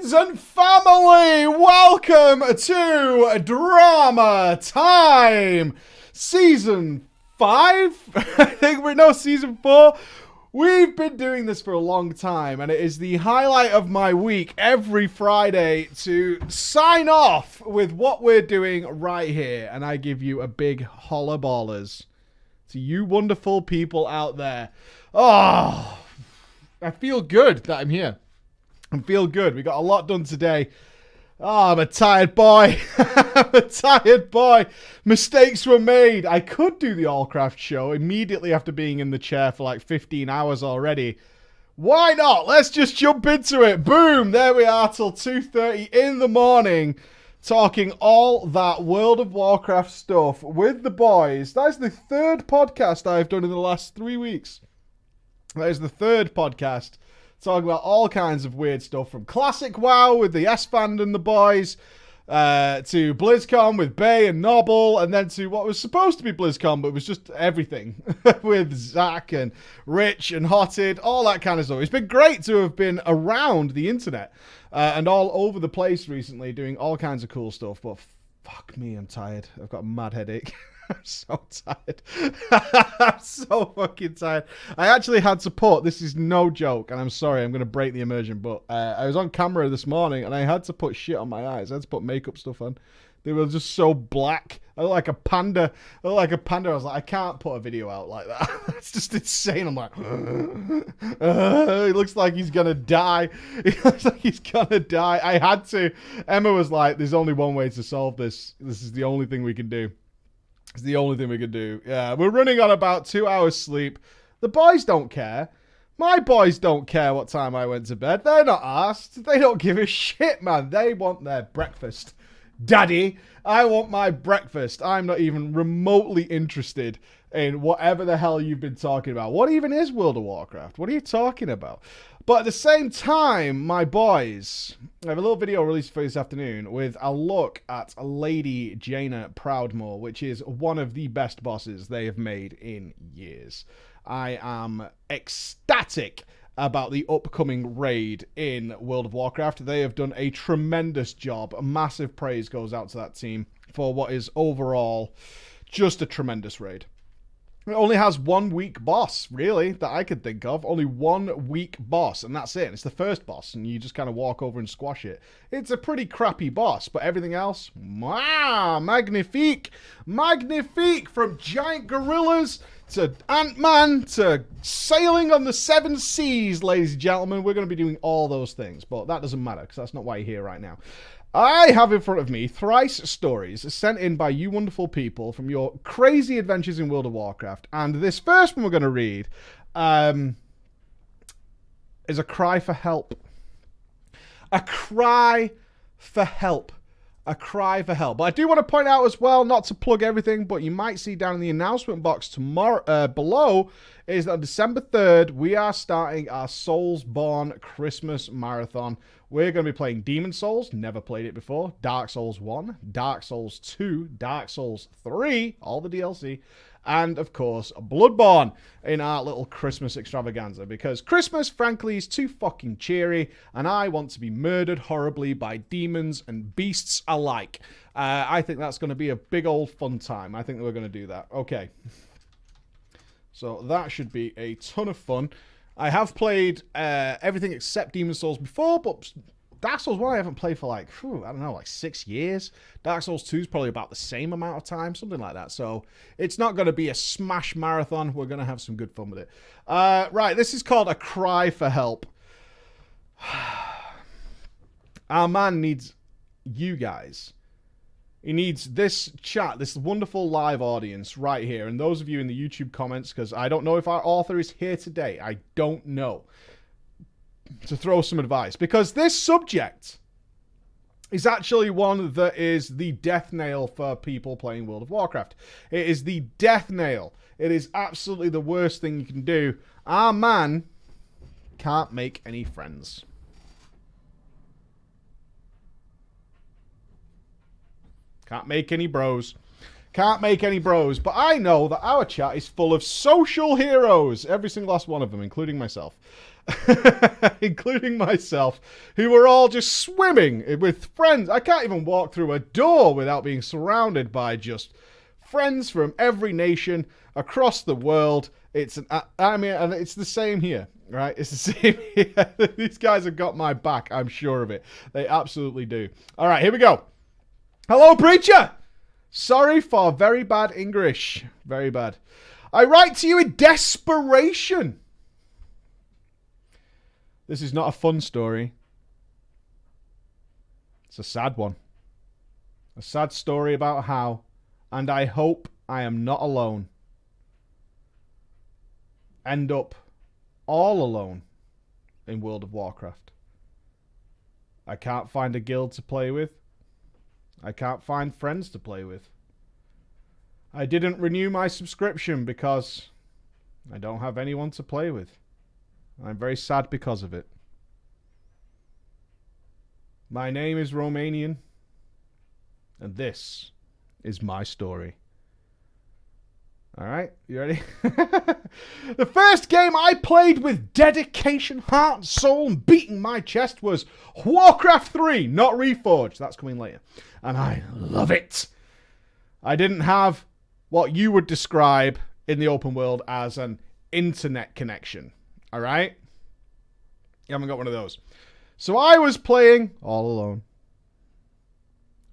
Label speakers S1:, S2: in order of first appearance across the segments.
S1: Friends and family, welcome to Drama Time! Season 5? I think Season 4. We've been doing this for a long time, and it is the highlight of my week every Friday to sign off with what we're doing right here. And I give you a big holla ballers to you wonderful people out there. Oh, I feel good that I'm here. I feel good. We got a lot done today. Oh, I'm a tired boy. I'm a tired boy. Mistakes were made. I could do the Allcraft show immediately after being in the chair for like 15 hours already. Why not? Let's just jump into it. Boom. There we are till 2:30 in the morning. Talking all that World of Warcraft stuff with the boys. That is the third podcast I've done in the last 3 weeks. That is the third podcast. Talking about all kinds of weird stuff, from Classic WoW with the S-Band and the boys, to BlizzCon with Bay and Noble, and then to what was supposed to be BlizzCon, but was just everything with Zach and Rich and Hotted, all that kind of stuff. It's been great to have been around the internet and all over the place recently doing all kinds of cool stuff, but fuck me, I'm tired. I've got a mad headache. I'm so tired. I'm so fucking tired. I actually had to put, this is no joke, and I'm sorry, I'm going to break the immersion, but I was on camera this morning, and I had to put shit on my eyes. I had to put makeup stuff on. They were just so black. I look like a panda. I was like, I can't put a video out like that. It's just insane. I'm like, it looks like he's going to die. It looks like he's going to die. I had to. Emma was like, there's only one way to solve this. This is the only thing we can do. It's the only thing we can do. Yeah, we're running on about 2 hours sleep. The boys don't care. My boys don't care what time I went to bed. They're not asked. They don't give a shit, man. They want their breakfast. Daddy, I want my breakfast. I'm not even remotely interested in whatever the hell you've been talking about. What even is World of Warcraft? What are you talking about? But at the same time, my boys, I have a little video released for this afternoon with a look at Lady Jaina Proudmoore, which is one of the best bosses they have made in years. I am ecstatic about the upcoming raid in World of Warcraft. They have done a tremendous job. Massive praise goes out to that team for what is overall just a tremendous raid. It only has 1 weak boss, really, that I could think of. Only 1 weak boss, and that's it. It's the first boss, and you just kind of walk over and squash it. It's a pretty crappy boss, but everything else, wow, magnifique. Magnifique, from giant gorillas to Ant-Man to sailing on the 7 seas, ladies and gentlemen. We're going to be doing all those things, but that doesn't matter, because that's not why you're here right now. I have in front of me thrice stories sent in by you wonderful people from your crazy adventures in World of Warcraft. And this first one we're going to read is a cry for help. A cry for help. A cry for help. But I do want to point out as well, not to plug everything, but you might see down in the announcement box tomorrow below, is that on December 3rd, we are starting our Soulsborne Christmas Marathon. We're going to be playing Demon Souls, never played it before, Dark Souls 1, Dark Souls 2, Dark Souls 3, all the DLC, and, of course, Bloodborne in our little Christmas extravaganza, because Christmas, frankly, is too fucking cheery, and I want to be murdered horribly by demons and beasts alike. I think that's going to be a big old fun time. I think that we're going to do that. Okay. So that should be a ton of fun. I have played everything except Demon Souls before, but Dark Souls 1 I haven't played for like, I don't know, like 6 years. Dark Souls 2 is probably about the same amount of time, something like that. So it's not going to be a smash marathon. We're going to have some good fun with it. Right, this is called A Cry for Help. Our man needs you guys. He needs this chat, this wonderful live audience right here. And those of you in the YouTube comments, because I don't know if our author is here today. I don't know. To throw some advice. Because this subject is actually one that is the death nail for people playing World of Warcraft. It is the death nail. It is absolutely the worst thing you can do. Our man can't make any friends. Can't make any bros. Can't make any bros. But I know that our chat is full of social heroes. Every single last one of them, including myself. including myself, who were all just swimming with friends. I can't even walk through a door without being surrounded by just friends from every nation across the world. And it's the same here, right? It's the same here. These guys have got my back, I'm sure of it. They absolutely do. All right, here we go. Hello, preacher. Sorry for very bad English. Very bad. I write to you in desperation. This is not a fun story. It's a sad one. A sad story about how, and I hope I am not alone, end up all alone in World of Warcraft. I can't find a guild to play with. I can't find friends to play with. I didn't renew my subscription because I don't have anyone to play with. I'm very sad because of it. My name is Romanian, and this is my story. Alright, you ready? The first game I played with dedication, heart, and soul, and beating my chest was Warcraft 3, not Reforged. That's coming later. And I love it. I didn't have what you would describe in the open world as an internet connection. Alright? You haven't got one of those. So I was playing all alone.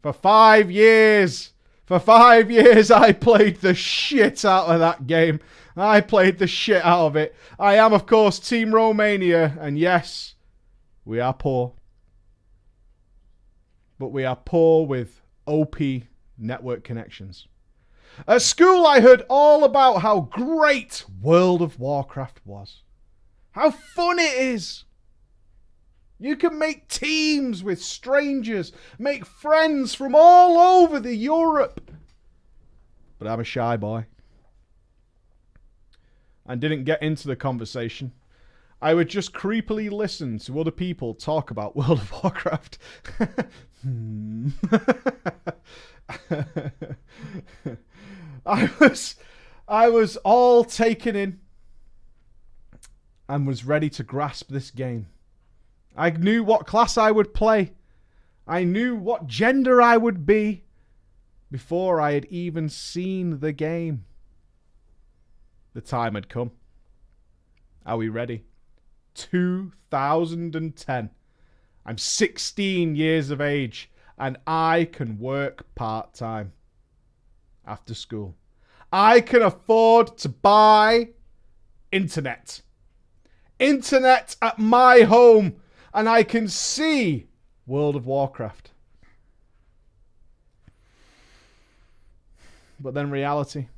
S1: For 5 years. For 5 years, I played the shit out of that game. I played the shit out of it. I am, of course, Team Romania. And yes, we are poor. But we are poor with OP network connections. At school, I heard all about how great World of Warcraft was. How fun it is. You can make teams with strangers, make friends from all over the Europe. But I'm a shy boy. And didn't get into the conversation. I would just creepily listen to other people talk about World of Warcraft. I was all taken in and was ready to grasp this game. I knew what class I would play. I knew what gender I would be before I had even seen the game. The time had come. Are we ready? 2010. I'm 16 years of age and I can work part-time after school. I can afford to buy internet. Internet at my home. And I can see World of Warcraft. But then reality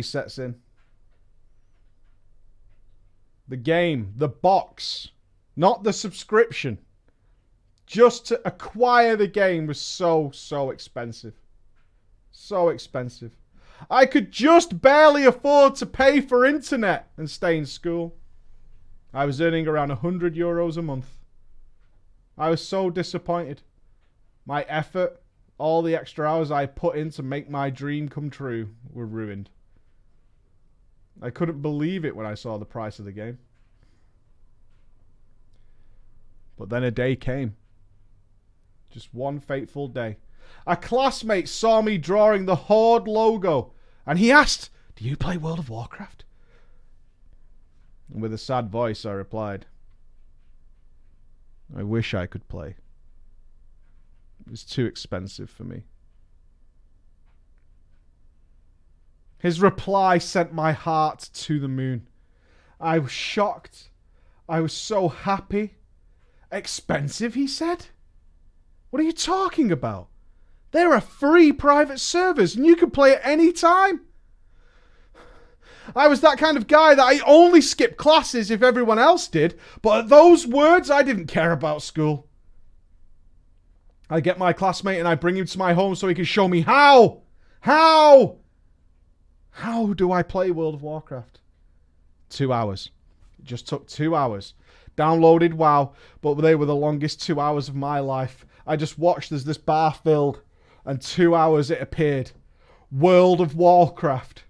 S1: sets in. The game, the box, not the subscription. Just to acquire the game was so expensive. So expensive. I could just barely afford to pay for internet and stay in school. I was earning around €100 a month. I was so disappointed. My effort, all the extra hours I put in to make my dream come true were ruined. I couldn't believe it when I saw the price of the game. But then a day came. Just one fateful day. A classmate saw me drawing the Horde logo and he asked, "Do you play World of Warcraft?" And with a sad voice, I replied, "I wish I could play. It was too expensive for me." His reply sent my heart to the moon. I was shocked. I was so happy. "Expensive," he said. "What are you talking about? There are free private servers and you can play at any time." I was that kind of guy that I only skipped classes if everyone else did, but at those words, I didn't care about school. I get my classmate and I bring him to my home so he can show me how. How do I play World of Warcraft? 2 hours. It just took 2 hours. Downloaded WoW, but they were the longest 2 hours of my life. I just watched as this bar filled, and 2 hours it appeared. World of Warcraft.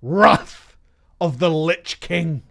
S1: Wrath of the Lich King.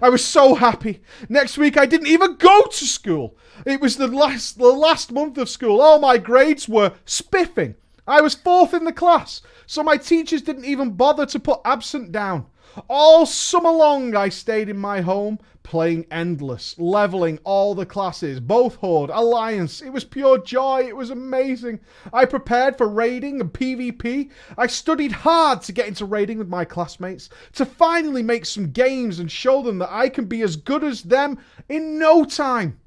S1: I was so happy. Next week I didn't even go to school. It was the last month of school. All my grades were spiffing. I was 4th in the class, so my teachers didn't even bother to put absent down. All summer long I stayed in my home, playing endless, leveling all the classes, both Horde, Alliance. It was pure joy. It was amazing. I prepared for raiding and PvP. I studied hard to get into raiding with my classmates, to finally make some games and show them that I can be as good as them in no time.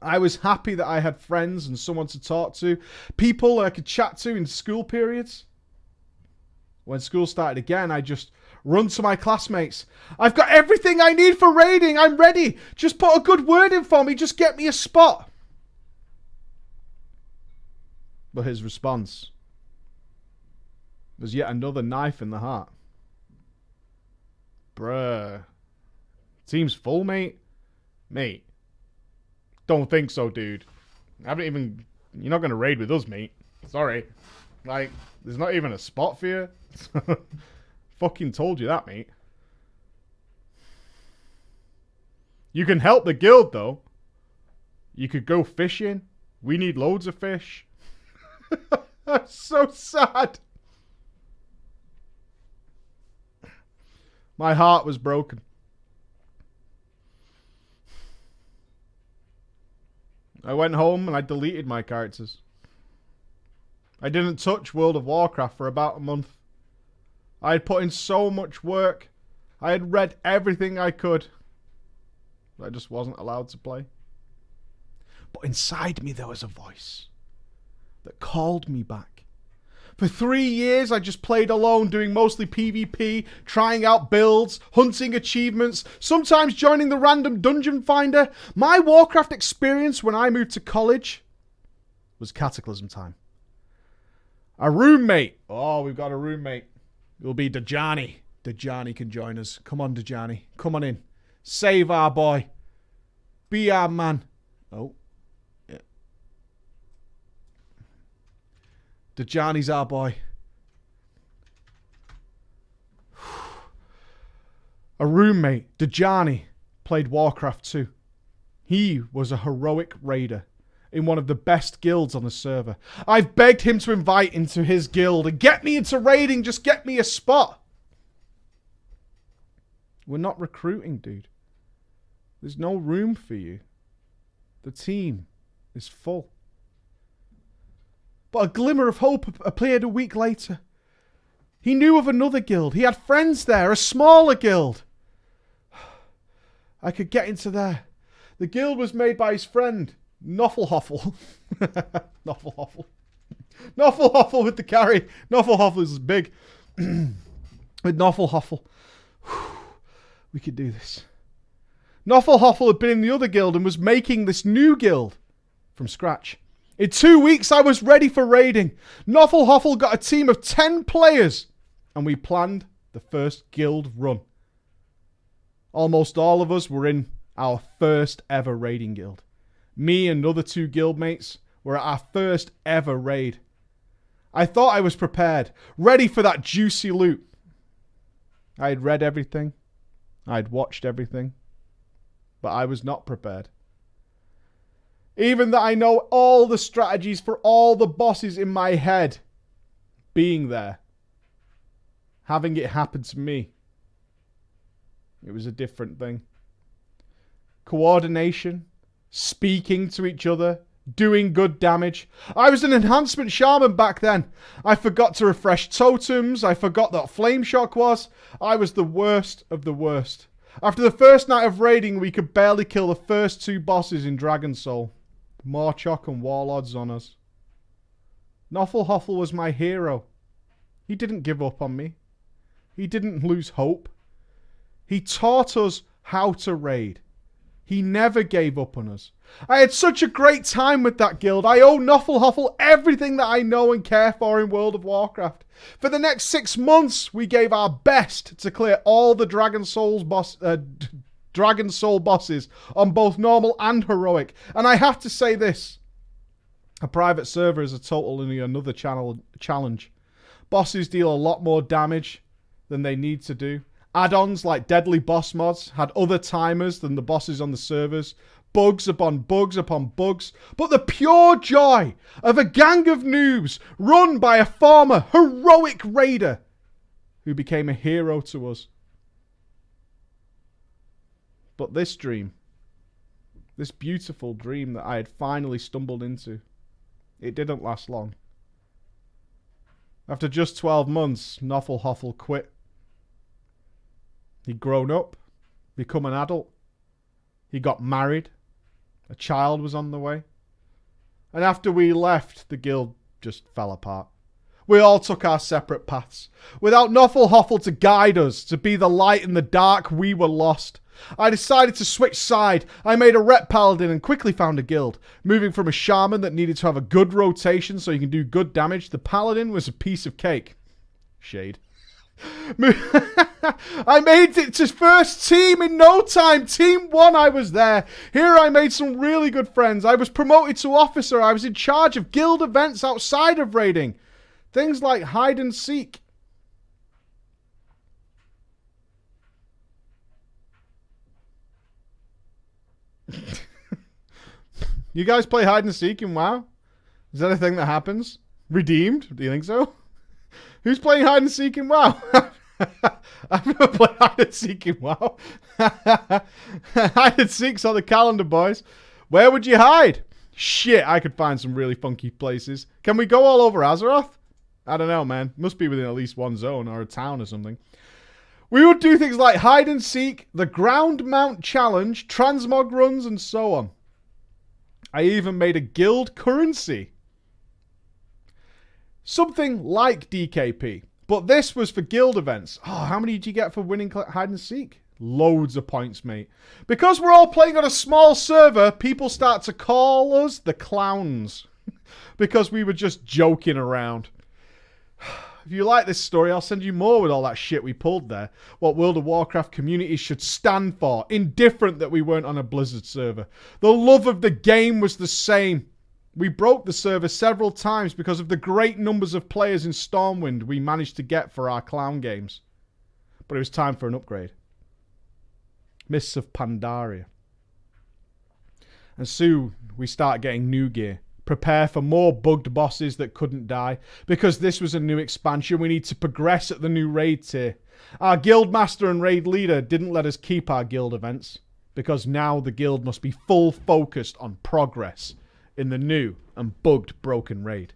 S1: I was happy that I had friends and someone to talk to, people I could chat to in school periods. When school started again, I just run to my classmates. I've got everything I need for raiding. I'm ready. Just put a good word in for me. Just get me a spot. But his response was yet another knife in the heart. Bruh. Team's full, mate? Mate. Don't think so, dude. You're not going to raid with us, mate. Sorry. Like, there's not even a spot for you. Fucking told you that, mate. You can help the guild, though. You could go fishing. We need loads of fish. That's so sad. My heart was broken. I went home and I deleted my characters. I didn't touch World of Warcraft for about a month. I had put in so much work. I had read everything I could. But I just wasn't allowed to play. But inside me there was a voice that called me back. For 3 years I just played alone, doing mostly PvP, trying out builds, hunting achievements, sometimes joining the random dungeon finder. My Warcraft experience when I moved to college was Cataclysm time. A roommate. Oh, we've got a roommate. It will be Dajani. Dajani can join us. Come on, Dajani. Come on in. Save our boy. Be our man. Oh. Yeah. Dajani's our boy. A roommate, Dajani, played Warcraft 2. He was a heroic raider in one of the best guilds on the server. I've begged him to invite into his guild and get me into raiding. Just get me a spot. We're not recruiting, dude. There's no room for you. The team is full. But a glimmer of hope appeared a week later. He knew of another guild. He had friends there, a smaller guild. I could get into there. The guild was made by his friend, Noffelhoffel. Noffelhoffel. Noffelhoffel with the carry. Noffelhoffel is big. With Noffelhoffel. We could do this. Noffelhoffel had been in the other guild and was making this new guild from scratch. In 2 weeks, I was ready for raiding. Noffelhoffel got a team of 10 players, and we planned the first guild run. Almost all of us were in our first ever raiding guild. Me and other 2 guildmates were at our first ever raid. I thought I was prepared, ready for that juicy loot. I had read everything. I had watched everything. But I was not prepared. Even that I know all the strategies for all the bosses in my head. Being there. Having it happen to me. It was a different thing. Coordination. Speaking to each other. Doing good damage. I was an enhancement shaman back then. I forgot to refresh totems. I forgot that Flame Shock was. I was the worst of the worst. After the first night of raiding, we could barely kill the first 2 bosses in Dragon Soul. Morchok and Warlords on us. Noffelhoffel was my hero. He didn't give up on me. He didn't lose hope. He taught us how to raid. He never gave up on us. I had such a great time with that guild. I owe Noffelhoffel everything that I know and care for in World of Warcraft. For the next 6 months, we gave our best to clear all the Dragon Soul bosses on both normal and heroic. And I have to say this. A private server is a totally another challenge. Bosses deal a lot more damage than they need to do. Add-ons like deadly boss mods had other timers than the bosses on the servers. Bugs upon bugs upon bugs. But the pure joy of a gang of noobs run by a former heroic raider who became a hero to us. But this dream, this beautiful dream that I had finally stumbled into, it didn't last long. After just 12 months, Noffelhoffel quit. He'd grown up, become an adult. He got married. A child was on the way. And after we left, the guild just fell apart. We all took our separate paths. Without Noffelhoffel to guide us, to be the light in the dark, we were lost. I decided to switch side. I made a rep paladin and quickly found a guild. Moving from a shaman that needed to have a good rotation so you can do good damage, the paladin was a piece of cake. Shade. I made it to first team in no time. Team 1, I was there. Here I made some really good friends. I was promoted to officer. I was in charge of guild events outside of raiding. Things like hide and seek. You guys play hide and seek in WoW? Is that a thing that happens? Redeemed? Do you think so? Who's playing hide and seek in WoW? I've never played hide and seek in WoW. Hide and seek's on the calendar, boys. Where would you hide? Shit, I could find some really funky places. Can we go all over Azeroth? I don't know, man. Must be within at least one zone or a town or something. We would do things like hide and seek, the ground mount challenge, transmog runs, and so on. I even made a guild currency. Something like DKP. But this was for guild events. Oh, how many did you get for winning hide and seek? Loads of points, mate. Because we're all playing on a small server, people start to call us the clowns. Because we were just joking around. If you like this story, I'll send you more with all that shit we pulled there. What World of Warcraft community should stand for. Indifferent that we weren't on a Blizzard server. The love of the game was the same. We broke the server several times because of the great numbers of players in Stormwind we managed to get for our clown games. But it was time for an upgrade. Mists of Pandaria. And soon we start getting new gear. Prepare for more bugged bosses that couldn't die. Because this was a new expansion, we need to progress at the new raid tier. Our guild master and raid leader didn't let us keep our guild events. Because now the guild must be full focused on progress in the new and bugged broken raid.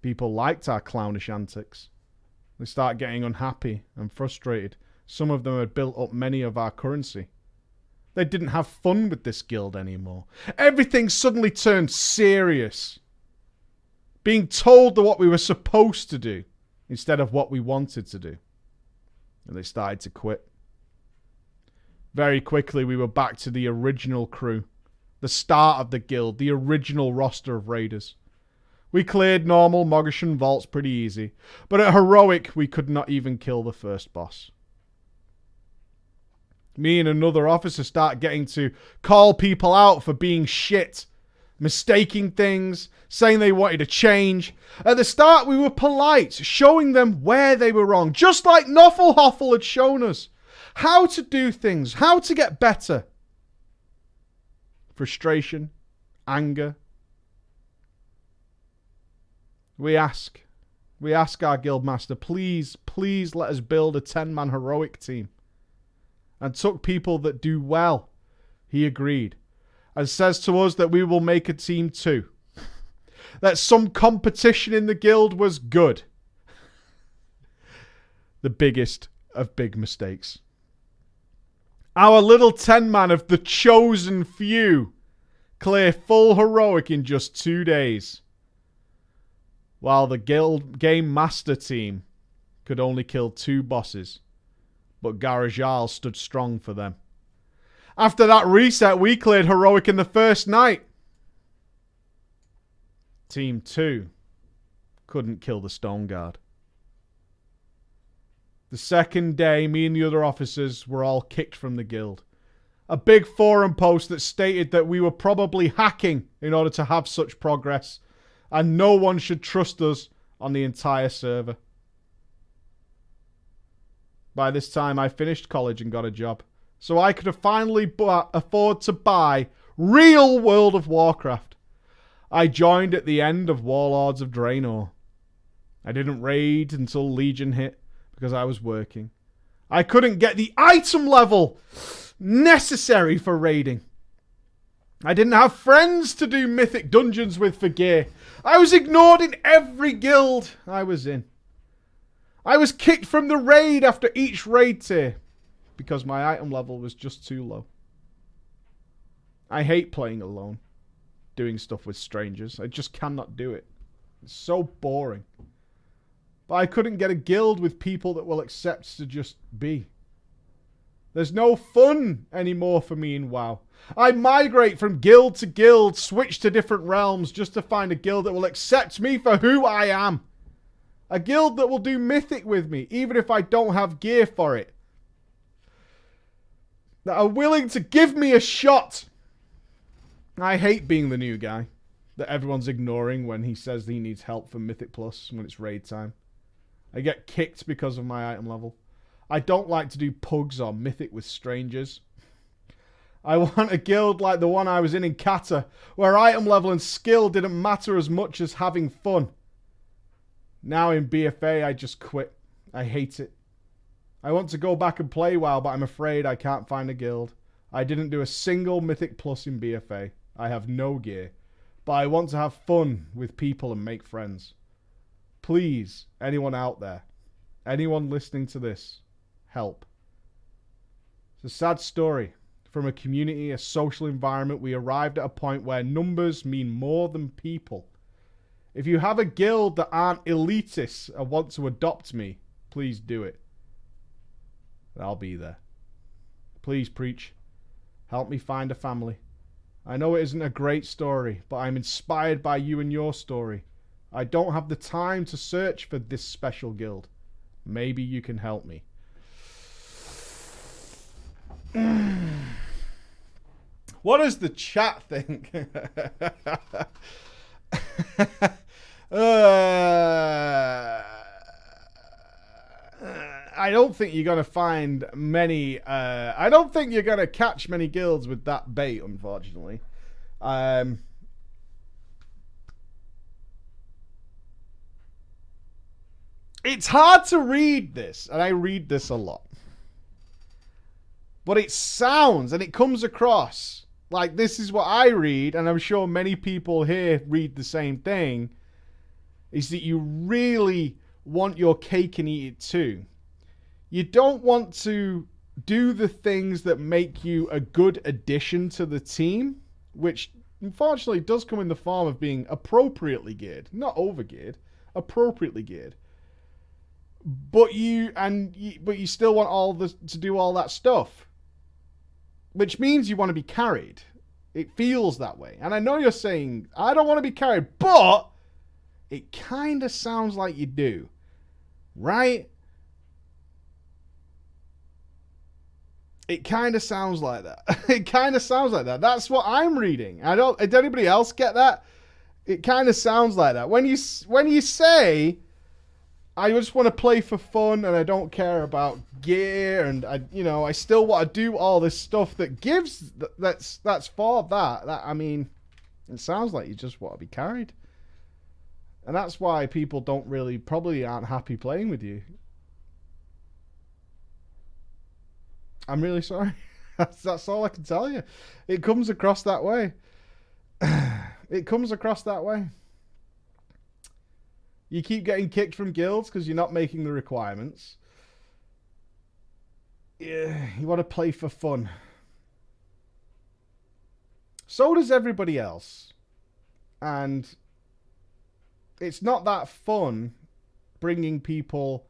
S1: People liked our clownish antics. They start getting unhappy and frustrated. Some of them had built up many of our currency. They didn't have fun with this guild anymore. Everything suddenly turned serious. Being told what we were supposed to do instead of what we wanted to do. And they started to quit. Very quickly we were back to the original crew. The start of the guild. The original roster of raiders. We cleared normal Mogashan vaults pretty easy. But at Heroic we could not even kill the first boss. Me and another officer start getting to call people out for being shit. Mistaking things. Saying they wanted to change. At the start we were polite. Showing them where they were wrong. Just like Noffelhoffel had shown us. How to do things. How to get better. Frustration. Anger. We ask our guildmaster, please let us build a 10-man heroic team. And took people that do well. He agreed. And says to us that we will make a team too. That some competition in the guild was good. The biggest of big mistakes. Our little 10-man of the chosen few clear full heroic in just 2 days. While the guild game master team could only kill 2 bosses. But Garajal stood strong for them. After that reset, we cleared heroic in the first night. Team 2 couldn't kill the Stone Guard. The second day, me and the other officers were all kicked from the guild. A big forum post that stated that we were probably hacking in order to have such progress, and no one should trust us on the entire server. By this time, I finished college and got a job. So I could have finally afford to buy real World of Warcraft. I joined at the end of Warlords of Draenor. I didn't raid until Legion hit because I was working. I couldn't get the item level necessary for raiding. I didn't have friends to do mythic dungeons with for gear. I was ignored in every guild I was in. I was kicked from the raid after each raid tier because my item level was just too low. I hate playing alone, doing stuff with strangers. I just cannot do it. It's so boring. But I couldn't get a guild with people that will accept to just be. There's no fun anymore for me in WoW. I migrate from guild to guild, switch to different realms just to find a guild that will accept me for who I am. A guild that will do mythic with me, even if I don't have gear for it. That are willing to give me a shot. I hate being the new guy that everyone's ignoring when he says he needs help for Mythic Plus when it's raid time. I get kicked because of my item level. I don't like to do pugs or mythic with strangers. I want a guild like the one I was in Kata, where item level and skill didn't matter as much as having fun. Now in BFA, I just quit. I hate it. I want to go back and play WoW, but I'm afraid I can't find a guild. I didn't do a single Mythic Plus in BFA. I have no gear. But I want to have fun with people and make friends. Please, anyone out there, anyone listening to this, help. It's a sad story. From a community, a social environment, we arrived at a point where numbers mean more than people. If you have a guild that aren't elitists and want to adopt me, please do it. I'll be there. Please preach. Help me find a family. I know it isn't a great story, but I'm inspired by you and your story. I don't have the time to search for this special guild. Maybe you can help me. What does the chat think? I don't think you're going to find many... I don't think you're going to catch many guilds with that bait, unfortunately. It's hard to read this, and I read this a lot. But it sounds, and it comes across, like this is what I read, and I'm sure many people here read the same thing, is that you really want your cake and eat it too. You don't want to do the things that make you a good addition to the team, which unfortunately does come in the form of being appropriately geared, not over geared, appropriately geared. But you still want to do all that stuff, which means you want to be carried. It feels that way, and I know you're saying I don't want to be carried, but it kind of sounds like you do, right? It kind of sounds like that. It kind of sounds like that. That's what I'm reading. Did anybody else get that? It kind of sounds like that. When you say, I just want to play for fun and I don't care about gear and I still want to do all this stuff that gives that's for that. I mean, it sounds like you just want to be carried. And that's why people probably aren't happy playing with you. I'm really sorry. That's all I can tell you. It comes across that way. It comes across that way. You keep getting kicked from guilds because you're not making the requirements. Yeah, you want to play for fun. So does everybody else. And it's not that fun bringing people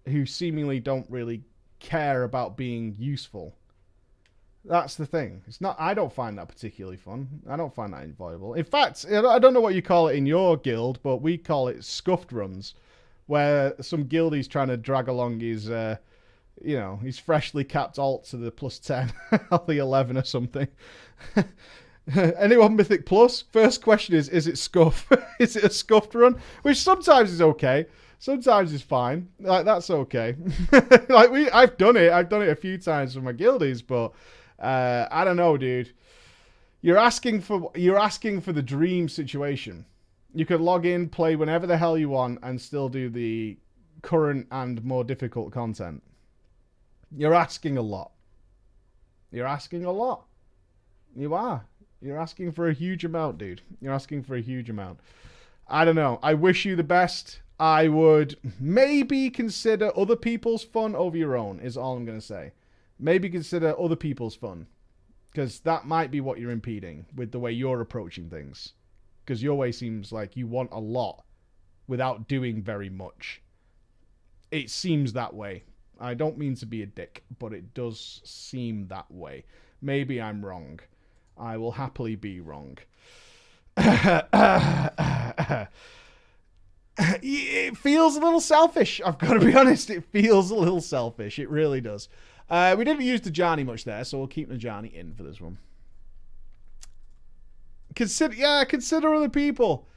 S1: who seemingly don't really care about being useful. That's the thing. It's not. I don't find that particularly fun. I don't find that enjoyable. In fact, I don't know what you call it in your guild, but we call it scuffed runs, where some guildie's trying to drag along his, his freshly capped alt to the +10 or the 11 or something. Anyone Mythic Plus? First question is it scuff? Is it a scuffed run? Which sometimes is okay. Sometimes it's fine. Like, that's okay. I've done it. I've done it a few times for my guildies, but I don't know, dude. You're asking for the dream situation. You could log in, play whenever the hell you want, and still do the current and more difficult content. You're asking a lot. You're asking a lot. You are. You're asking for a huge amount, dude. You're asking for a huge amount. I don't know. I wish you the best. I would maybe consider other people's fun over your own, is all I'm going to say. Maybe consider other people's fun. Because that might be what you're impeding with the way you're approaching things. Because your way seems like you want a lot without doing very much. It seems that way. I don't mean to be a dick, but it does seem that way. Maybe I'm wrong. I will happily be wrong. It feels a little selfish. I've got to be honest. It feels a little selfish. It really does. We didn't use Najani much there, so we'll keep Najani in for this one. Consider other people.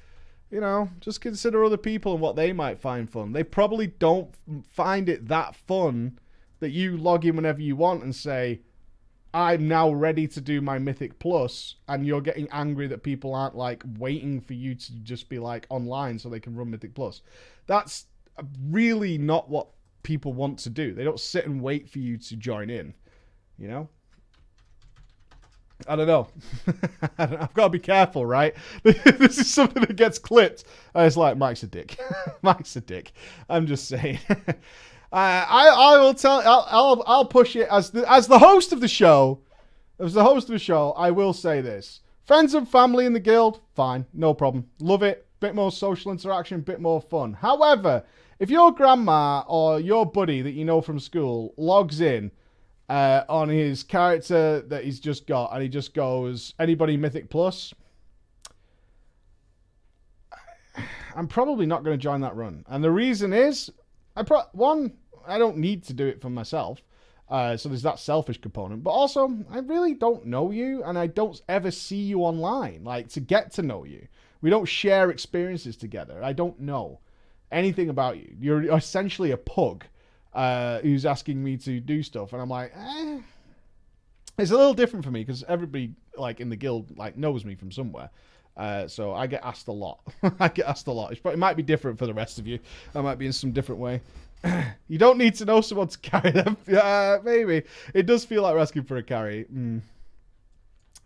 S1: You know, just consider other people and what they might find fun. They probably don't find it that fun that you log in whenever you want and say, I'm now ready to do my Mythic Plus, and you're getting angry that people aren't like waiting for you to just be like online so they can run Mythic Plus. That's really not what people want to do. They don't sit and wait for you to join in, you know? I don't know. I've got to be careful, right? This is something that gets clipped. It's like, Mike's a dick. Mike's a dick. I'm just saying. I will tell. I'll push it as the host of the show. As the host of the show, I will say this: friends and family in the guild, fine, no problem, love it. Bit more social interaction, bit more fun. However, if your grandma or your buddy that you know from school logs in on his character that he's just got and he just goes, "Anybody Mythic Plus?" I'm probably not going to join that run, and the reason is, I don't need to do it for myself. So there's that selfish component. But also, I really don't know you, and I don't ever see you online, like, to get to know you. We don't share experiences together. I don't know anything about you. You're essentially a pug who's asking me to do stuff, and I'm like, It's a little different for me, because everybody, like, in the guild, like, knows me from somewhere. So I get asked a lot. I get asked a lot. It might be different for the rest of you. I might be in some different way. You don't need to know someone to carry them. Maybe. It does feel like we're asking for a carry.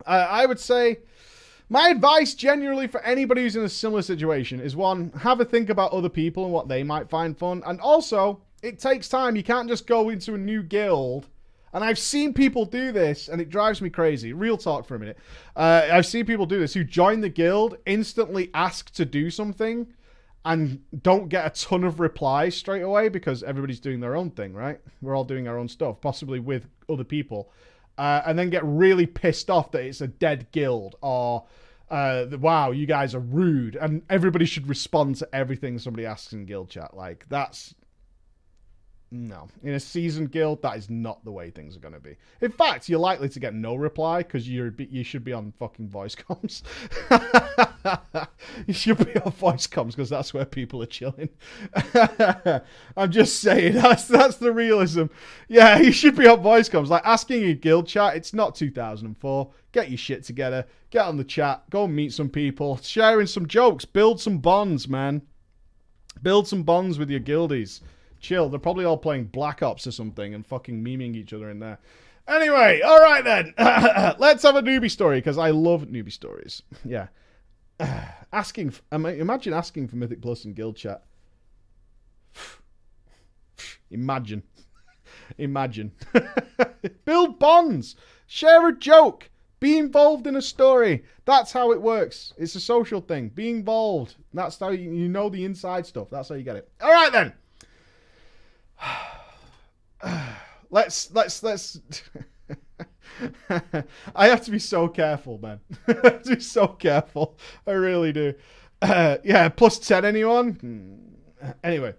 S1: I would say my advice generally for anybody who's in a similar situation is, one, have a think about other people and what they might find fun. And also, it takes time. You can't just go into a new guild. And I've seen people do this, and it drives me crazy. Real talk for a minute. I've seen people do this who join the guild, instantly ask to do something, and don't get a ton of replies straight away because everybody's doing their own thing, right? We're all doing our own stuff, possibly with other people. And then get really pissed off that it's a dead guild, or, wow, you guys are rude. And everybody should respond to everything somebody asks in guild chat. Like, that's... No. In a seasoned guild, that is not the way things are going to be. In fact, you're likely to get no reply because you should be on fucking voice comms. You should be on voice comms because that's where people are chilling. I'm just saying, that's the realism. Yeah, you should be on voice comms. Like, asking a guild chat, it's not 2004. Get your shit together. Get on the chat. Go and meet some people. Sharing some jokes. Build some bonds, man. Build some bonds with your guildies. Chill. They're probably all playing Black Ops or something and fucking memeing each other in there. Anyway, all right then. Let's have a newbie story, because I love newbie stories. Yeah. Imagine asking for Mythic Plus in guild chat. Imagine. Build bonds. Share a joke. Be involved in a story. That's how it works. It's a social thing. Be involved. That's how you know the inside stuff. That's how you get it. All right then. Let's I have to be so careful, man. I have to be so careful. I really do. Yeah, plus 10 anyone? Anyway.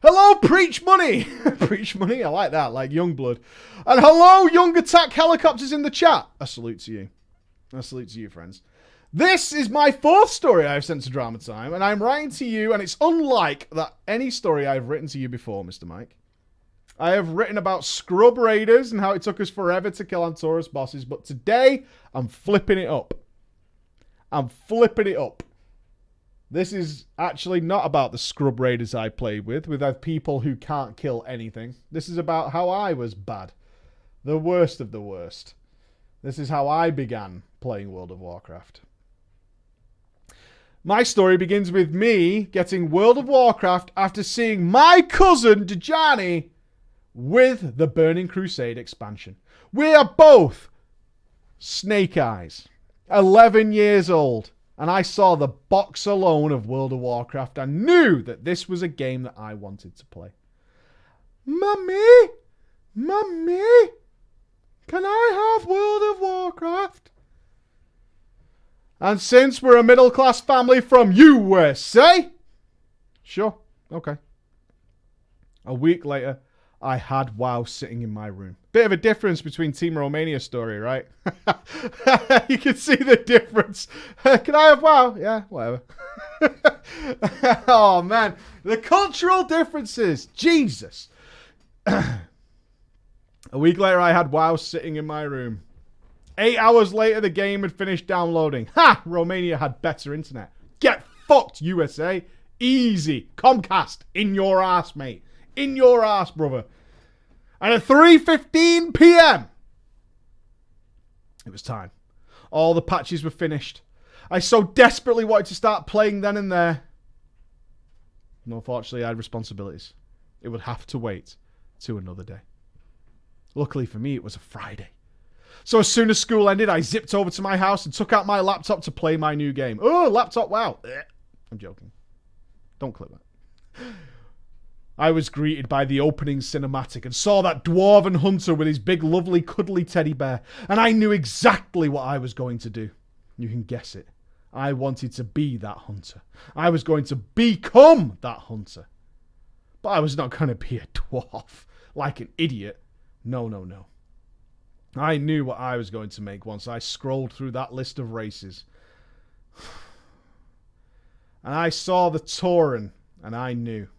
S1: Hello, Preach Money. Preach Money, I like that, like Youngblood. And hello, Young Attack Helicopters in the chat. A salute to you. A salute to you, friends. This is my 4th story I've sent to Drama Time, and I'm writing to you, and it's unlike that any story I've written to you before, Mr. Mike. I have written about Scrub Raiders and how it took us forever to kill Antorus bosses, but today I'm flipping it up. I'm flipping it up. This is actually not about the Scrub Raiders I played with people who can't kill anything. This is about how I was bad. The worst of the worst. This is how I began playing World of Warcraft. My story begins with me getting World of Warcraft after seeing my cousin Dejani with the Burning Crusade expansion. We are both Snake Eyes, 11 years old. And I saw the box alone of World of Warcraft and knew that this was a game that I wanted to play. Mummy! Mummy! Can I have World of Warcraft? And since we're a middle-class family from USA... Sure, okay. A week later, I had WoW sitting in my room. Bit of a difference between Team Romania story, right? You can see the difference. Can I have WoW? Yeah, whatever. Oh, man. The cultural differences. Jesus. A week later, I had WoW sitting in my room. 8 hours later, the game had finished downloading. Ha! Romania had better internet. Get fucked, USA. Easy. Comcast. In your ass, mate. In your ass, brother. And at 3:15 p.m. it was time. All the patches were finished. I so desperately wanted to start playing then and there. And unfortunately, I had responsibilities. It would have to wait to another day. Luckily for me, it was a Friday. So as soon as school ended, I zipped over to my house and took out my laptop to play my new game. Oh, laptop, wow. I'm joking. Don't click that. I was greeted by the opening cinematic and saw that dwarven hunter with his big, lovely, cuddly teddy bear. And I knew exactly what I was going to do. You can guess it. I wanted to be that hunter. I was going to become that hunter. But I was not going to be a dwarf like an idiot. No, no, no. I knew what I was going to make once I scrolled through that list of races. And I saw the Tauren, and I knew.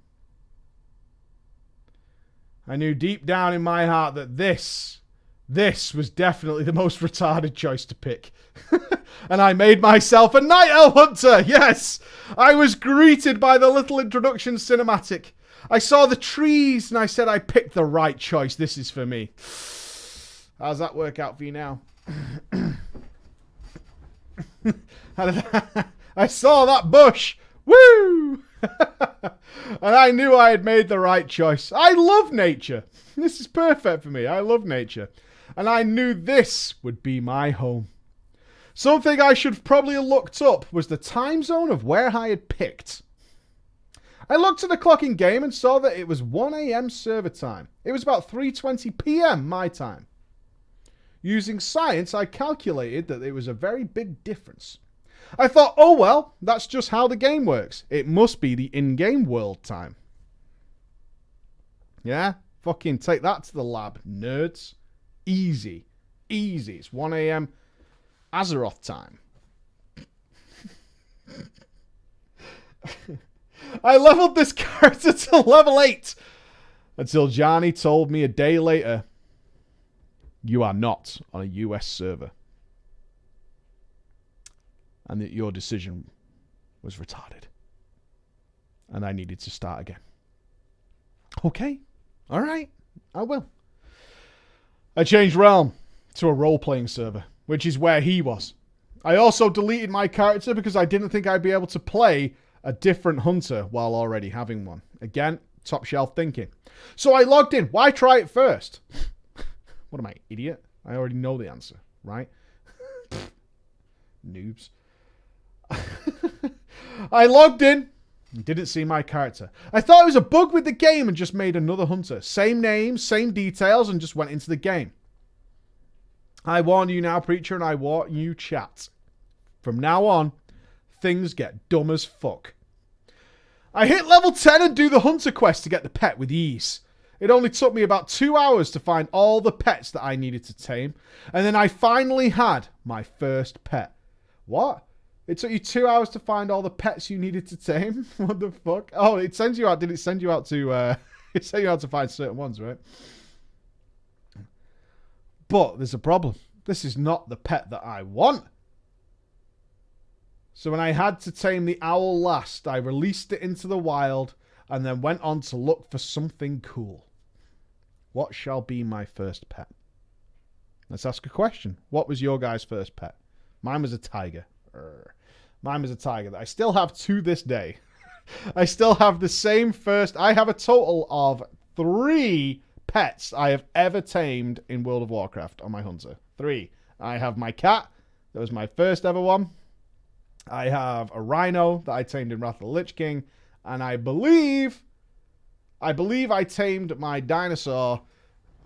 S1: I knew deep down in my heart that this was definitely the most retarded choice to pick. And I made myself a Night Elf Hunter, yes! I was greeted by the little introduction cinematic. I saw the trees and I said I picked the right choice. This is for me. How's that work out for you now? I saw that bush. Woo! And I knew I had made the right choice. I love nature. This is perfect for me. I love nature. And I knew this would be my home. Something I should probably have looked up was the time zone of where I had picked. I looked at the clock in game and saw that it was 1 a.m. server time. It was about 3:20 p.m. my time. Using science, I calculated that it was a very big difference. I thought, oh well, that's just how the game works. It must be the in-game world time. Yeah? Fucking take that to the lab, nerds. Easy. Easy. It's 1 a.m. Azeroth time. I leveled this character to level 8 until Johnny told me a day later, you are not on a US server. And that your decision was retarded. And I needed to start again. Okay. All right. I will. I changed realm to a role-playing server, which is where he was. I also deleted my character because I didn't think I'd be able to play a different hunter while already having one. Again, top shelf thinking. So I logged in. Why try it first? What am I, idiot? I already know the answer, right? Noobs. I logged in and didn't see my character. I thought it was a bug with the game and just made another hunter. Same name, same details, and just went into the game. I warn you now, Preacher, and I warn you, chat. From now on, things get dumb as fuck. I hit level 10 and do the hunter quest to get the pet with ease. It only took me about 2 hours to find all the pets that I needed to tame. And then I finally had my first pet. What? It took you 2 hours to find all the pets you needed to tame? What the fuck? Oh, it sends you out. Did it send you out to... it sent you out to find certain ones, right? But there's a problem. This is not the pet that I want. So when I had to tame the owl last, I released it into the wild and then went on to look for something cool. What shall be my first pet? Let's ask a question. What was your guys' first pet? Mine was a tiger. Mine was a tiger that I still have to this day. I still have the same first... I have a total of 3 pets I have ever tamed in World of Warcraft on my hunter. 3. I have my cat. That was my first ever one. I have a rhino that I tamed in Wrath of the Lich King. And I believe I tamed my dinosaur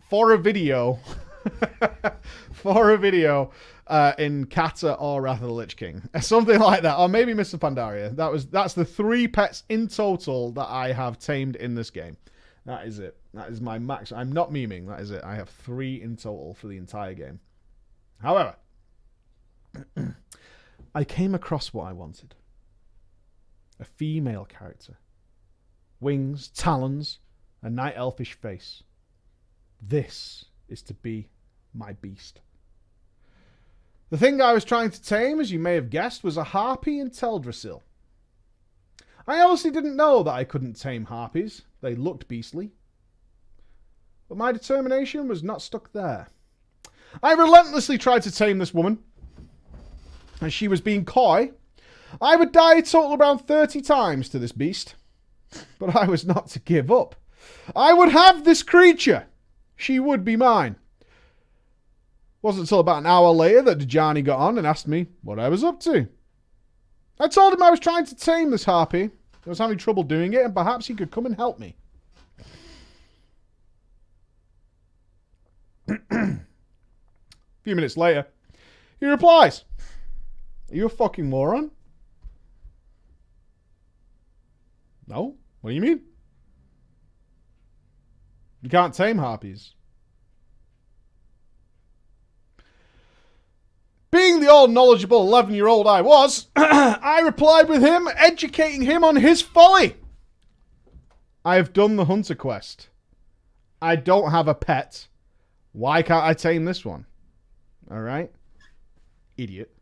S1: for a video. In Kata or Wrath of the Lich King. Something like that. Or maybe Mr. Pandaria. That's the 3 pets in total that I have tamed in this game. That is it. That is my max. I'm not memeing. That is it. I have 3 in total for the entire game. However, I came across what I wanted. A female character. Wings, talons, a night elfish face. This is to be my beast. The thing I was trying to tame, as you may have guessed, was a harpy in Teldrassil. I honestly didn't know that I couldn't tame harpies. They looked beastly. But my determination was not stuck there. I relentlessly tried to tame this woman. As she was being coy, I would die a total around 30 times to this beast. But I was not to give up. I would have this creature. She would be mine. Wasn't until about an hour later that Dajani got on and asked me what I was up to. I told him I was trying to tame this harpy. I was having trouble doing it and perhaps he could come and help me. A few minutes later, he replies, "Are you a fucking moron?" No? What do you mean? You can't tame harpies. Being the all-knowledgeable 11-year-old I was, I replied with him, educating him on his folly. I have done the hunter quest. I don't have a pet. Why can't I tame this one? Alright? Idiot.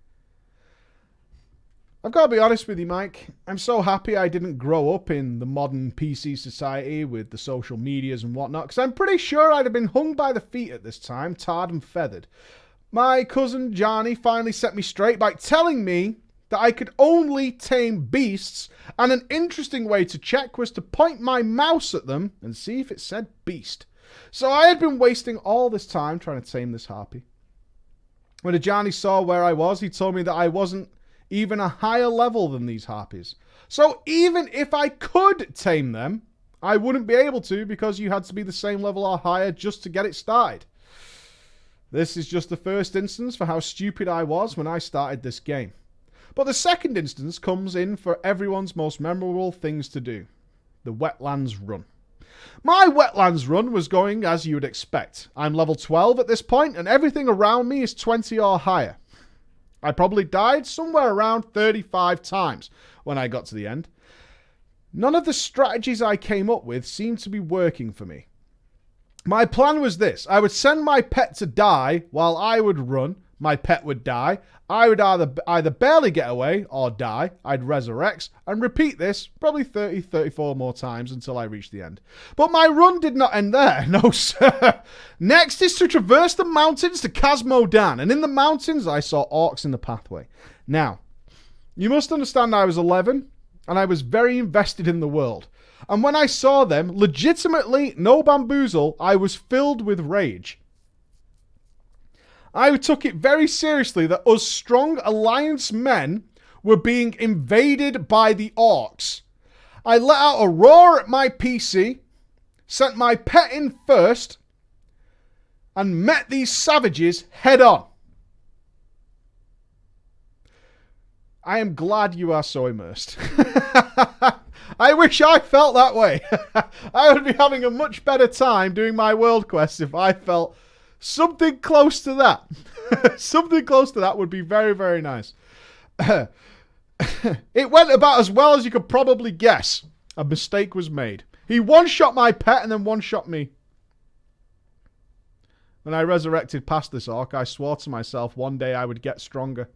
S1: I've got to be honest with you, Mike. I'm so happy I didn't grow up in the modern PC society with the social medias and whatnot, because I'm pretty sure I'd have been hung by the feet at this time, tarred and feathered. My cousin Johnny finally set me straight by telling me that I could only tame beasts, and an interesting way to check was to point my mouse at them and see if it said beast. So I had been wasting all this time trying to tame this harpy. When Johnny saw where I was, he told me that I wasn't even a higher level than these harpies. So even if I could tame them, I wouldn't be able to because you had to be the same level or higher just to get it started. This is just the first instance for how stupid I was when I started this game. But the second instance comes in for everyone's most memorable things to do. The Wetlands Run. My Wetlands Run was going as you would expect. I'm level 12 at this point and everything around me is 20 or higher. I probably died somewhere around 35 times when I got to the end. None of the strategies I came up with seemed to be working for me. My plan was this. I would send my pet to die while I would run. My pet would die. I would either barely get away or die. I'd resurrect and repeat this probably 30, 34 more times until I reached the end. But my run did not end there. No, sir. Next is to traverse the mountains to Khaz-Modan. And in the mountains, I saw orcs in the pathway. Now, you must understand I was 11 and I was very invested in the world. And when I saw them, legitimately, no bamboozle, I was filled with rage. I took it very seriously that us strong alliance men were being invaded by the orcs. I let out a roar at my PC, sent my pet in first, and met these savages head on. I am glad you are so immersed. I wish I felt that way. I would be having a much better time doing my world quests if I felt something close to that. Something close to that would be very, very nice. It went about as well as you could probably guess. A mistake was made. He one-shot my pet and then one-shot me. When I resurrected past this orc, I swore to myself one day I would get stronger.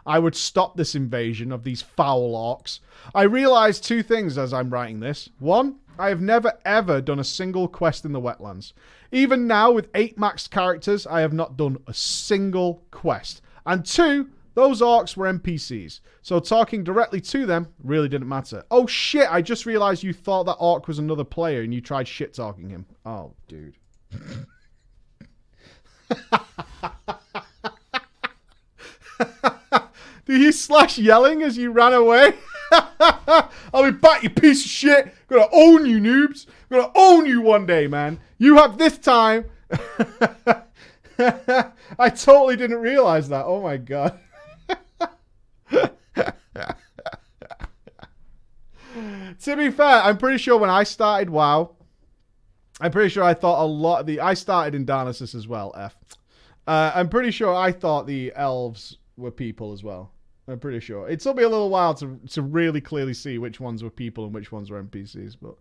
S1: I would stop this invasion of these foul orcs. I realized two things as I'm writing this. One, I have never ever done a single quest in the wetlands. Even now, with 8 maxed characters, I have not done a single quest. And two, those orcs were NPCs. So talking directly to them really didn't matter. Oh shit, I just realized you thought that orc was another player and you tried shit-talking him. Oh, dude. Do you slash yelling as you ran away? I'll be back, you piece of shit. Gonna own you, noobs. Gonna own you one day, man. You have this time. I totally didn't realize that. Oh my god. To be fair, I'm pretty sure when I started WoW, I'm pretty sure I thought a lot of the... I started in Darnassus as well, F. I'm pretty sure I thought the elves were people as well. I'm pretty sure. It took me a little while to really clearly see which ones were people and which ones were NPCs, but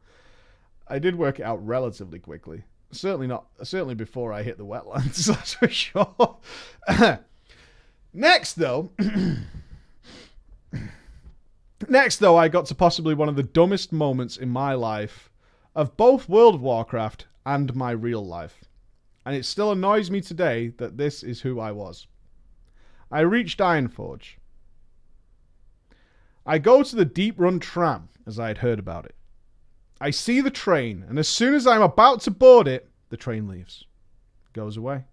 S1: I did work it out relatively quickly. Certainly before I hit the wetlands, that's for sure. Next, though, I got to possibly one of the dumbest moments in my life of both World of Warcraft and my real life. And it still annoys me today that this is who I was. I reached Ironforge. I go to the Deep Run tram, as I had heard about it. I see the train, and as soon as I'm about to board it, the train leaves. Goes away.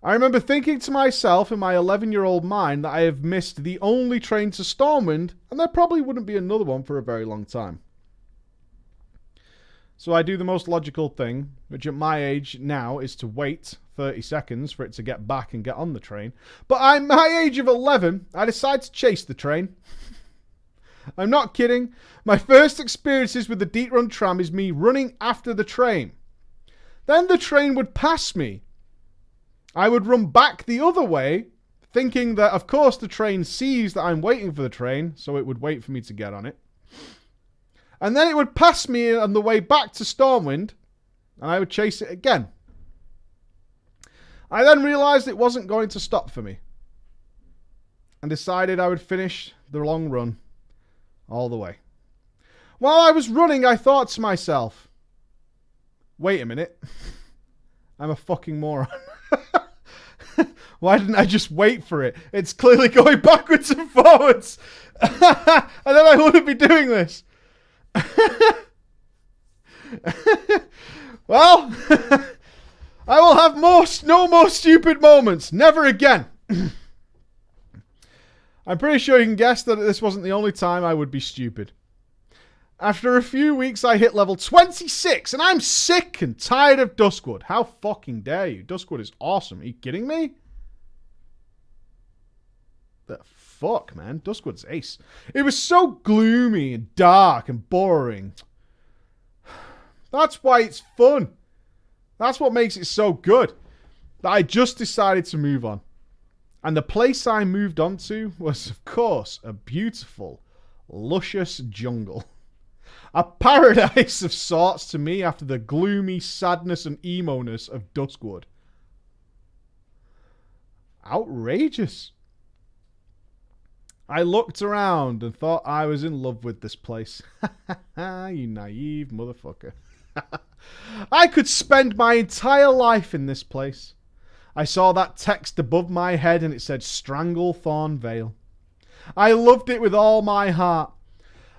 S1: I remember thinking to myself in my 11-year-old mind that I have missed the only train to Stormwind, and there probably wouldn't be another one for a very long time. So I do the most logical thing, which at my age now is to wait 30 seconds for it to get back and get on the train. But at my age of 11, I decide to chase the train. I'm not kidding. My first experiences with the Deep Run tram is me running after the train. Then the train would pass me. I would run back the other way, thinking that, of course, the train sees that I'm waiting for the train, so it would wait for me to get on it. And then it would pass me on the way back to Stormwind, and I would chase it again. I then realized it wasn't going to stop for me, and decided I would finish the long run all the way. While I was running, I thought to myself, wait a minute, I'm a fucking moron. Why didn't I just wait for it? It's clearly going backwards and forwards. And then I wouldn't be doing this. Well, I will have no more stupid moments. Never again. I'm pretty sure you can guess that this wasn't the only time I would be stupid. After a few weeks, I hit level 26, and I'm sick and tired of Duskwood. How fucking dare you? Duskwood is awesome. Are you kidding me? The fuck, man? Duskwood's ace. It was so gloomy and dark and boring. That's why it's fun. That's what makes it so good. That I just decided to move on. And the place I moved on to was, of course, a beautiful, luscious jungle. A paradise of sorts to me after the gloomy sadness and emo-ness of Duskwood. Outrageous. I looked around and thought I was in love with this place. You naive motherfucker. I could spend my entire life in this place. I saw that text above my head and it said Stranglethorn Vale. I loved it with all my heart.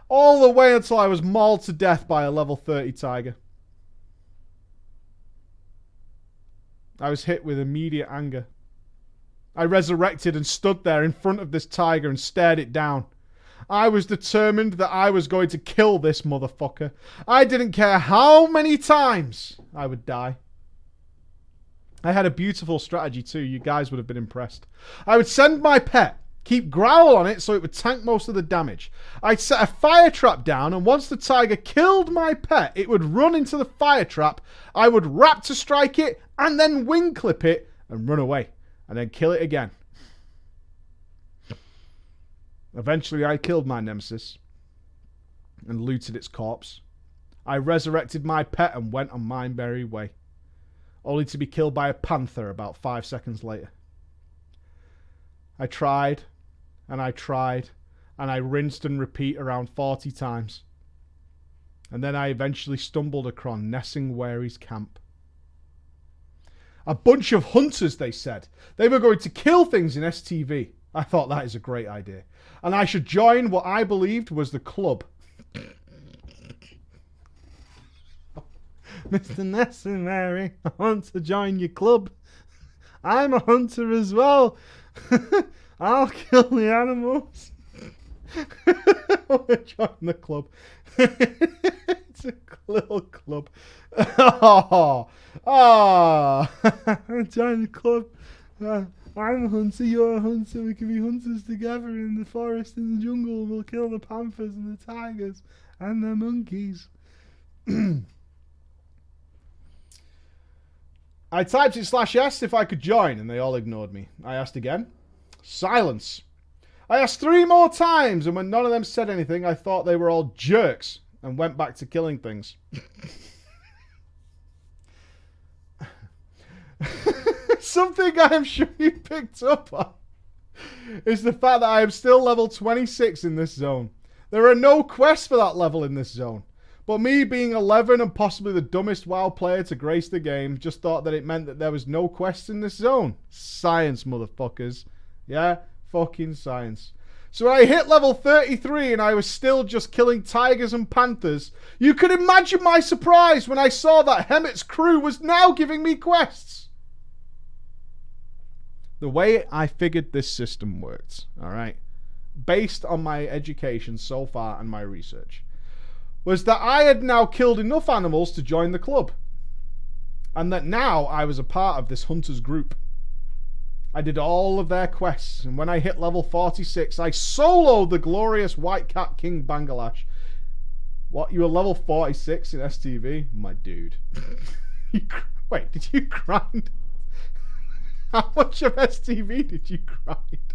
S1: All the way until I was mauled to death by a level 30 tiger. I was hit with immediate anger. I resurrected and stood there in front of this tiger and stared it down. I was determined that I was going to kill this motherfucker. I didn't care how many times I would die. I had a beautiful strategy too. You guys would have been impressed. I would send my pet Keep Growl on it so it would tank most of the damage. I'd set a fire trap down, and once the tiger killed my pet, it would run into the fire trap. I would raptor strike it, and then wing clip it, and run away. And then kill it again. Eventually, I killed my nemesis and looted its corpse. I resurrected my pet and went on my merry way, only to be killed by a panther about 5 seconds later. I tried, and I tried, and I rinsed and repeat around 40 times. And then I eventually stumbled across Nessingwary's camp. A bunch of hunters, they said. They were going to kill things in STV. I thought that is a great idea. And I should join what I believed was the club. Mr. Nessingwary, I want to join your club. I'm a hunter as well. I'll kill the animals. I want to join the club. It's a little club. Join the club. I'm a hunter, you're a hunter. We can be hunters together in the forest, in the jungle. We'll kill the panthers and the tigers and the monkeys. I typed it /s if I could join, and they all ignored me. I asked again. Silence. I asked 3 more times, and when none of them said anything, I thought they were all jerks and went back to killing things. Something I am sure you picked up on is the fact that I am still level 26 in this zone. There are no quests for that level in this zone. But me being 11 and possibly the dumbest WoW player to grace the game just thought that it meant that there was no quests in this zone. Science, motherfuckers. Yeah, fucking science. So when I hit level 33 and I was still just killing tigers and panthers, you could imagine my surprise when I saw that Hemmett's crew was now giving me quests. The way I figured this system worked, alright, based on my education so far and my research, was that I had now killed enough animals to join the club. And that now I was a part of this hunters group. I did all of their quests, and when I hit level 46, I soloed the glorious White Cat King Bangladesh. What, you were level 46 in STV? My dude. Wait, did you grind? How much of STV did you grind?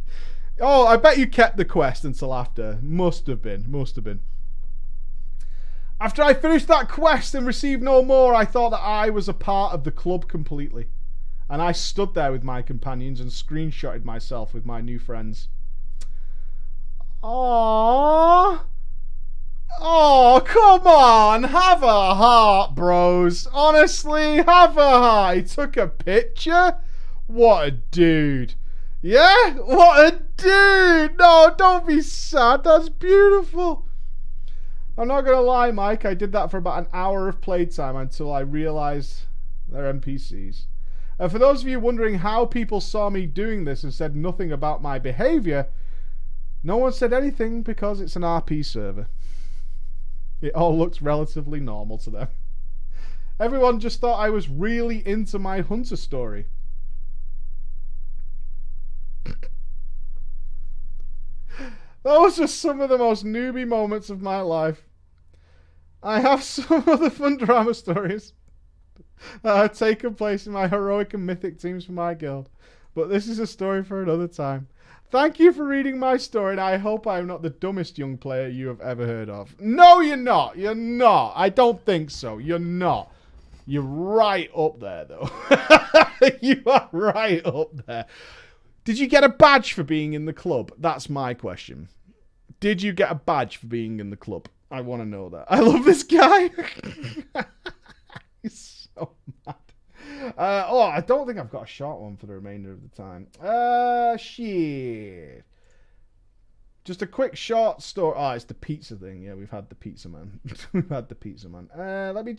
S1: Oh, I bet you kept the quest until after. Must have been. After I finished that quest and received no more, I thought that I was a part of the club completely. And I stood there with my companions and screenshotted myself with my new friends. Aww. Oh, come on. Have a heart, bros. Honestly, have a heart. He took a picture? What a dude. Yeah? What a dude. No, don't be sad. That's beautiful. I'm not going to lie, Mike, I did that for about an hour of playtime until I realized they're NPCs. And for those of you wondering how people saw me doing this and said nothing about my behavior, no one said anything because it's an RP server. It all looks relatively normal to them. Everyone just thought I was really into my hunter story. Those are some of the most newbie moments of my life. I have some other fun drama stories that have taken place in my heroic and mythic teams for my guild, but this is a story for another time. Thank you for reading my story, and I hope I'm not the dumbest young player you have ever heard of. No, you're not. You're not. I don't think so. You're not. You're right up there, though. You are right up there. Did you get a badge for being in the club? That's my question. Did you get a badge for being in the club? I want to know that. I love this guy. He's so mad. I don't think I've got a short one for the remainder of the time. Shit. Just a quick short story. Oh, it's the pizza thing. Yeah, we've had the pizza man. We've had the pizza man. Let me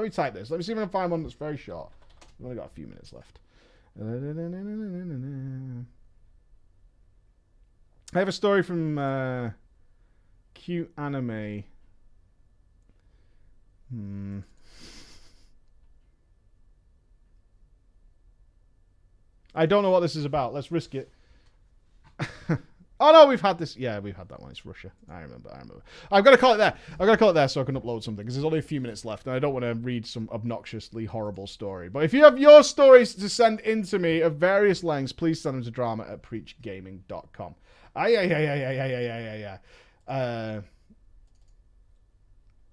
S1: type this. Let me see if I can find one that's very short. We've only got a few minutes left. I have a story from Cute Anime. I don't know what this is about. Let's risk it. Oh no, we've had this. Yeah, we've had that one. It's Russia. I remember. I've got to call it there. I've got to call it there so I can upload something because there's only a few minutes left and I don't want to read some obnoxiously horrible story. But if you have your stories to send in to me of various lengths, please send them to drama@preachgaming.com.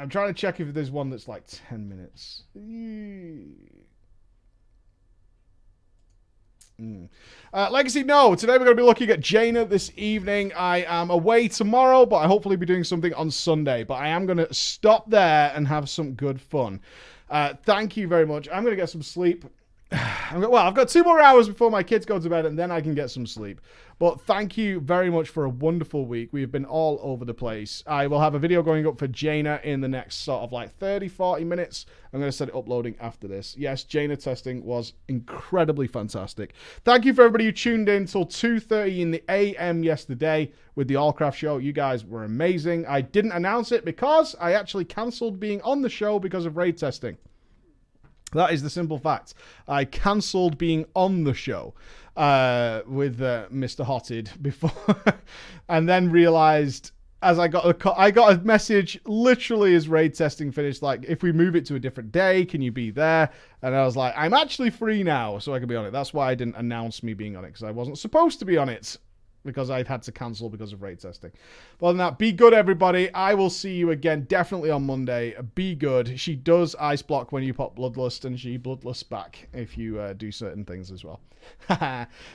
S1: I'm trying to check if there's one that's like 10 minutes. Legacy, no. Today we're going to be looking at Jaina this evening. I am away tomorrow, but I hopefully be doing something on Sunday. But I am going to stop there and have some good fun. Thank you very much. I'm going to get some sleep. I've got 2 more hours before my kids go to bed, and then I can get some sleep. But thank you very much for a wonderful week. We've been all over the place. I will have a video going up for Jaina in the next sort of like 30, 40 minutes. I'm going to set it uploading after this. Yes, Jaina testing was incredibly fantastic. Thank you for everybody who tuned in till 2:30 in the AM yesterday with the Allcraft show. You guys were amazing. I didn't announce it because I actually cancelled being on the show because of raid testing. That is the simple fact. I cancelled being on the show with Mr. Hotted before, and then realized as I got a message literally as raid testing finished, like, if we move it to a different day, can you be there? And I was like, I'm actually free now, so I can be on it. That's why I didn't announce me being on it, because I wasn't supposed to be on it, because I'd had to cancel because of raid testing. But other than that, be good, everybody. I will see you again definitely on Monday. Be good. She does ice block when you pop Bloodlust, and she Bloodlusts back if you do certain things as well.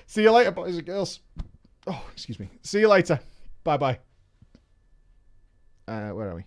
S1: See you later, boys and girls. Oh, excuse me. See you later. Bye-bye. Where are we?